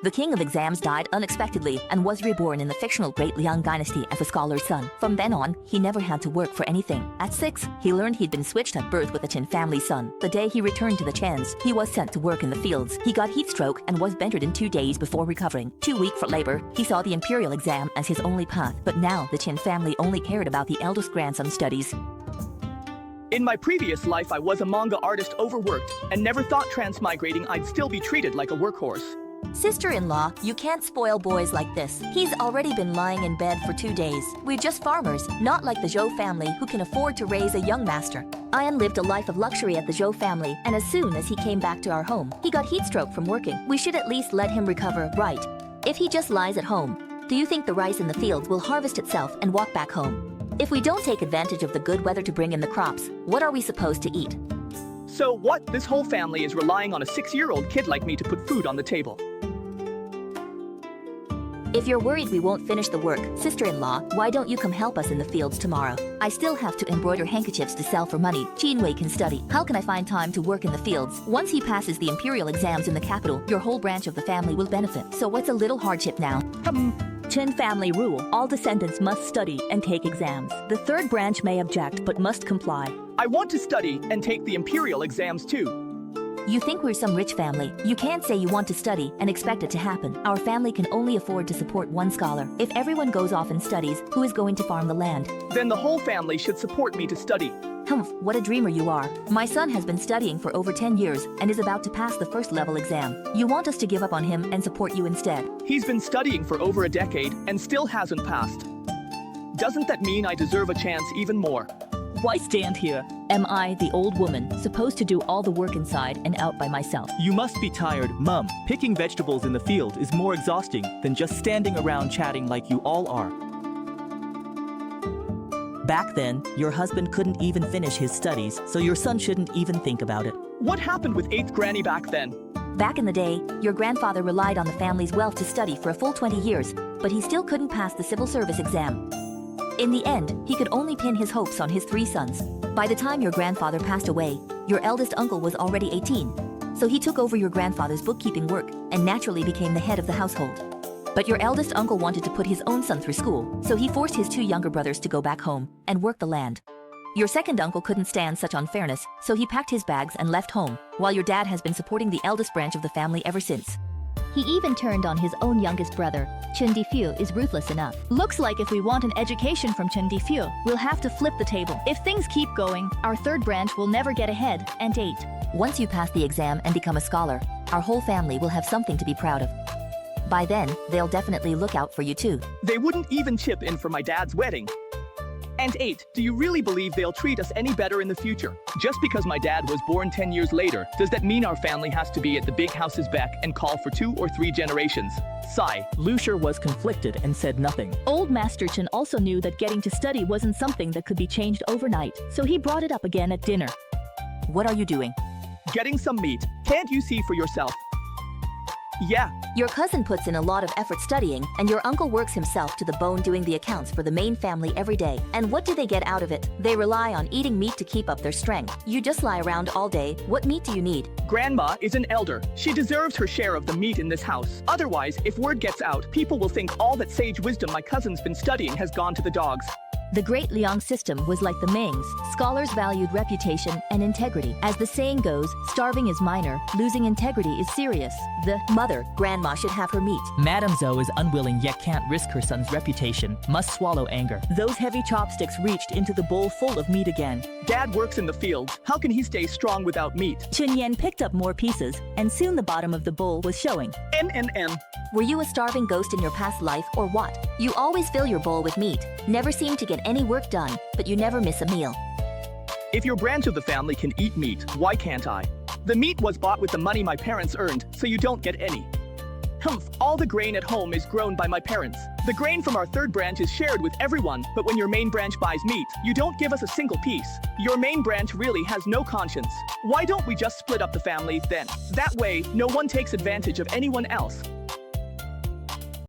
The king of exams died unexpectedly and was reborn in the fictional Great Liang dynasty as a scholar's son. From then on, he never had to work for anything. At 6, he learned he'd been switched at birth with a Qin family son. The day he returned to the Chens, he was sent to work in the fields. He got heat stroke and was bedridden 2 days before recovering. Too weak for labor, he saw the imperial exam as his only path. But now the Qin family only cared about the eldest grandson's studies. In my previous life, I was a manga artist overworked and never thought transmigrating I'd still be treated like a workhorse. Sister-in-law, you can't spoil boys like this. He's already been lying in bed for 2 days. We're just farmers, not like the Zhou family who can afford to raise a young master. Ian lived a life of luxury at the Zhou family, and as soon as he came back to our home, he got heat stroke from working. We should at least let him recover, right? If he just lies at home, do you think the rice in the fields will harvest itself and walk back home? If we don't take advantage of the good weather to bring in the crops, what are we supposed to eat? So what? This whole family is relying on a 6-year-old kid like me to put food on the table. If you're worried we won't finish the work, sister-in-law, why don't you come help us in the fields tomorrow? I still have to embroider handkerchiefs to sell for money. Jinwei can study. How can I find time to work in the fields? Once he passes the imperial exams in the capital, your whole branch of the family will benefit. So what's a little hardship now? Qin family rule. All descendants must study and take exams. The third branch may object but must comply. I want to study and take the imperial exams too. You think we're some rich family. You can't say you want to study and expect it to happen. Our family can only afford to support one scholar. If everyone goes off and studies, who is going to farm the land? Then the whole family should support me to study. Humph, what a dreamer you are. My son has been studying for over 10 years and is about to pass the first level exam. You want us to give up on him and support you instead? He's been studying for over a decade and still hasn't passed. Doesn't that mean I deserve a chance even more? Why stand here? Am I, the old woman, supposed to do all the work inside and out by myself? You must be tired, Mum. Picking vegetables in the field is more exhausting than just standing around chatting like you all are. Back then, your husband couldn't even finish his studies, so your son shouldn't even think about it. What happened with 8th Granny back then? Back in the day, your grandfather relied on the family's wealth to study for a full 20 years, but he still couldn't pass the civil service exam. In the end, he could only pin his hopes on his 3 sons. By the time your grandfather passed away, your eldest uncle was already 18. So he took over your grandfather's bookkeeping work and naturally became the head of the household. But your eldest uncle wanted to put his own son through school, so he forced his 2 younger brothers to go back home and work the land. Your second uncle couldn't stand such unfairness, so he packed his bags and left home, while your dad has been supporting the eldest branch of the family ever since. He even turned on his own youngest brother. Chen Difu is ruthless enough. Looks like if we want an education from Chen Difu, we'll have to flip the table. If things keep going, our third branch will never get ahead, and 8. Once you pass the exam and become a scholar, our whole family will have something to be proud of. By then, they'll definitely look out for you too. They wouldn't even chip in for my dad's wedding. And 8, do you really believe they'll treat us any better in the future? Just because my dad was born 10 years later, does that mean our family has to be at the big house's beck and call for 2 or 3 generations? Sigh. Lucier was conflicted and said nothing. Old Master Chen also knew that getting to study wasn't something that could be changed overnight, so he brought it up again at dinner. What are you doing? Getting some meat. Can't you see for yourself? Yeah. Your cousin puts in a lot of effort studying, and your uncle works himself to the bone doing the accounts for the main family every day. And what do they get out of it? They rely on eating meat to keep up their strength. You just lie around all day. What meat do you need? Grandma is an elder. She deserves her share of the meat in this house. Otherwise, if word gets out, people will think all that sage wisdom my cousin's been studying has gone to the dogs. The Great Liang system was like the Mings. Scholars valued reputation and integrity. As the saying goes, starving is minor, losing integrity is serious. The mother, grandma should have her meat. Madame Zhou is unwilling yet can't risk her son's reputation, must swallow anger. Those heavy chopsticks reached into the bowl full of meat again. Dad works in the fields. How can he stay strong without meat? Chen Yan picked up more pieces, and soon the bottom of the bowl was showing. Were you a starving ghost in your past life or what? You always fill your bowl with meat, never seem to get any work done, but you never miss a meal. If your branch of the family can eat meat, why can't I? The meat was bought with the money my parents earned, so you don't get any. Humph, all the grain at home is grown by my parents. The grain from our third branch is shared with everyone, but when your main branch buys meat, you don't give us a single piece. Your main branch really has no conscience. Why don't we just split up the family then? That way, no one takes advantage of anyone else.